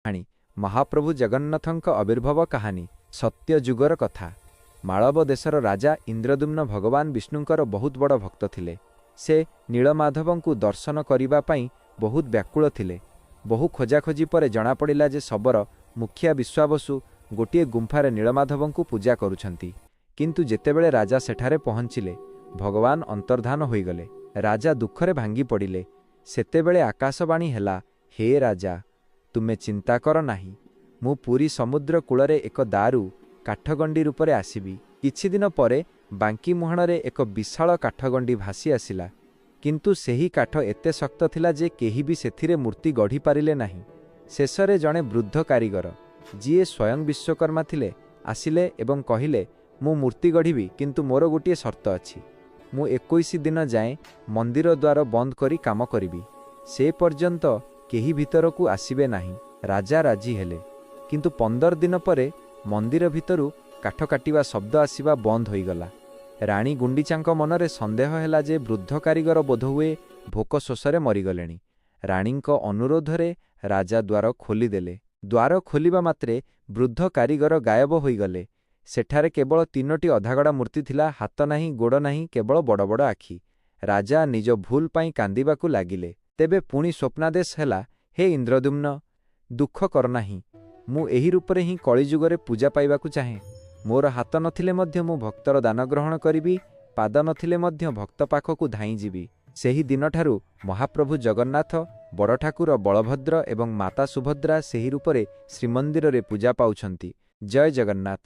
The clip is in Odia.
କାହାଣୀ ମହାପ୍ରଭୁ ଜଗନ୍ନାଥଙ୍କ ଆବିର୍ଭାବ କାହାଣୀ ସତ୍ୟ ଯୁଗର କଥା। ମାଳବ ଦେଶର ରାଜା ଇନ୍ଦ୍ରଦ୍ୟୁମ୍ନ ଭଗବାନ ବିଷ୍ଣୁଙ୍କର ବହୁତ ବଡ଼ ଭକ୍ତ ଥିଲେ। ସେ ନୀଳମାଧବଙ୍କୁ ଦର୍ଶନ କରିବା ପାଇଁ ବହୁତ ବ୍ୟାକୁଳ ଥିଲେ। ବହୁ ଖୋଜାଖୋଜି ପରେ ଜଣାପଡ଼ିଲା ଯେ ଶବର ମୁଖିଆ ବିଶ୍ୱାବସୁ ଗୋଟିଏ ଗୁମ୍ଫାରେ ନୀଳମାଧବଙ୍କୁ ପୂଜା କରୁଛନ୍ତି। କିନ୍ତୁ ଯେତେବେଳେ ରାଜା ସେଠାରେ ପହଞ୍ଚିଲେ ଭଗବାନ ଅନ୍ତର୍ଦ୍ଧାନ ହୋଇଗଲେ। ରାଜା ଦୁଃଖରେ ଭାଙ୍ଗି ପଡ଼ିଲେ। ସେତେବେଳେ ଆକାଶବାଣୀ ହେଲା, ହେ ରାଜା, ତୁମେ ଚିନ୍ତା କର ନାହିଁ। ମୁଁ ପୁରୀ ସମୁଦ୍ର କୂଳରେ ଏକ ଦାରୁ କାଠଗଣ୍ଡି ରୂପରେ ଆସିବି। କିଛିଦିନ ପରେ ବାଙ୍କି ମୁହାଣରେ ଏକ ବିଶାଳ କାଠଗଣ୍ଡି ଭାସି ଆସିଲା। କିନ୍ତୁ ସେହି କାଠ ଏତେ ଶକ୍ତ ଥିଲା ଯେ କେହି ବି ସେଥିରେ ମୂର୍ତ୍ତି ଗଢ଼ି ପାରିଲେ ନାହିଁ। ଶେଷରେ ଜଣେ ବୃଦ୍ଧ କାରିଗର, ଯିଏ ସ୍ୱୟଂ ବିଶ୍ୱକର୍ମା ଥିଲେ, ଆସିଲେ ଏବଂ କହିଲେ, ମୁଁ ମୂର୍ତ୍ତି ଗଢ଼ିବି, କିନ୍ତୁ ମୋର ଗୋଟିଏ ସର୍ତ୍ତ ଅଛି। ମୁଁ 21 ଦିନ ଯାଏଁ ମନ୍ଦିର ଦ୍ୱାର ବନ୍ଦ କରି କାମ କରିବି। ସେ ପର୍ଯ୍ୟନ୍ତ କେହି ଭିତରକୁ ଆସିବେ ନାହିଁ। ରାଜା ରାଜି ହେଲେ। କିନ୍ତୁ 15 ଦିନ ପରେ ମନ୍ଦିର ଭିତରୁ କାଠ କାଟିବା ଶବ୍ଦ ଆସିବା ବନ୍ଦ ହୋଇଗଲା। ରାଣୀ ଗୁଣ୍ଡିଚାଙ୍କ ମନରେ ସନ୍ଦେହ ହେଲା ଯେ ବୃଦ୍ଧ କାରିଗର ବୋଧହୁଏ ଭୋକ ଶୋଷରେ ମରିଗଲେଣି। ରାଣୀଙ୍କ ଅନୁରୋଧରେ ରାଜା ଦ୍ୱାର ଖୋଲିଦେଲେ। ଦ୍ୱାର ଖୋଲିବା ମାତ୍ରେ ବୃଦ୍ଧ କାରିଗର ଗାୟବ ହୋଇଗଲେ। ସେଠାରେ କେବଳ 3ଟି ଅଧାଗଢ଼ା ମୂର୍ତ୍ତି ଥିଲା। ହାତ ନାହିଁ, ଗୋଡ଼ ନାହିଁ, କେବଳ ବଡ଼ ବଡ଼ ଆଖି। ରାଜା ନିଜ ଭୁଲ ପାଇଁ କାନ୍ଦିବାକୁ ଲାଗିଲେ। ତେବେ ପୁଣି ସ୍ୱପ୍ନାଦେଶ ହେଲା, ହେ ଇନ୍ଦ୍ରଦ୍ୟୁମ୍ନ, ଦୁଃଖ କର ନାହିଁ। ମୁଁ ଏହି ରୂପରେ ହିଁ କଳିଯୁଗରେ ପୂଜା ପାଇବାକୁ ଚାହେଁ। ମୋର ହାତ ନଥିଲେ ମଧ୍ୟ ମୁଁ ଭକ୍ତର ଦାନ ଗ୍ରହଣ କରିବି, ପାଦ ନଥିଲେ ମଧ୍ୟ ଭକ୍ତ ପାଖକୁ ଧାଇଁଯିବି। ସେହି ଦିନଠାରୁ ମହାପ୍ରଭୁ ଜଗନ୍ନାଥ, ବଡ଼ ଠାକୁର ବଳଭଦ୍ର ଏବଂ ମାତା ସୁଭଦ୍ରା ସେହି ରୂପରେ ଶ୍ରୀମନ୍ଦିରରେ ପୂଜା ପାଉଛନ୍ତି। ଜୟ ଜଗନ୍ନାଥ।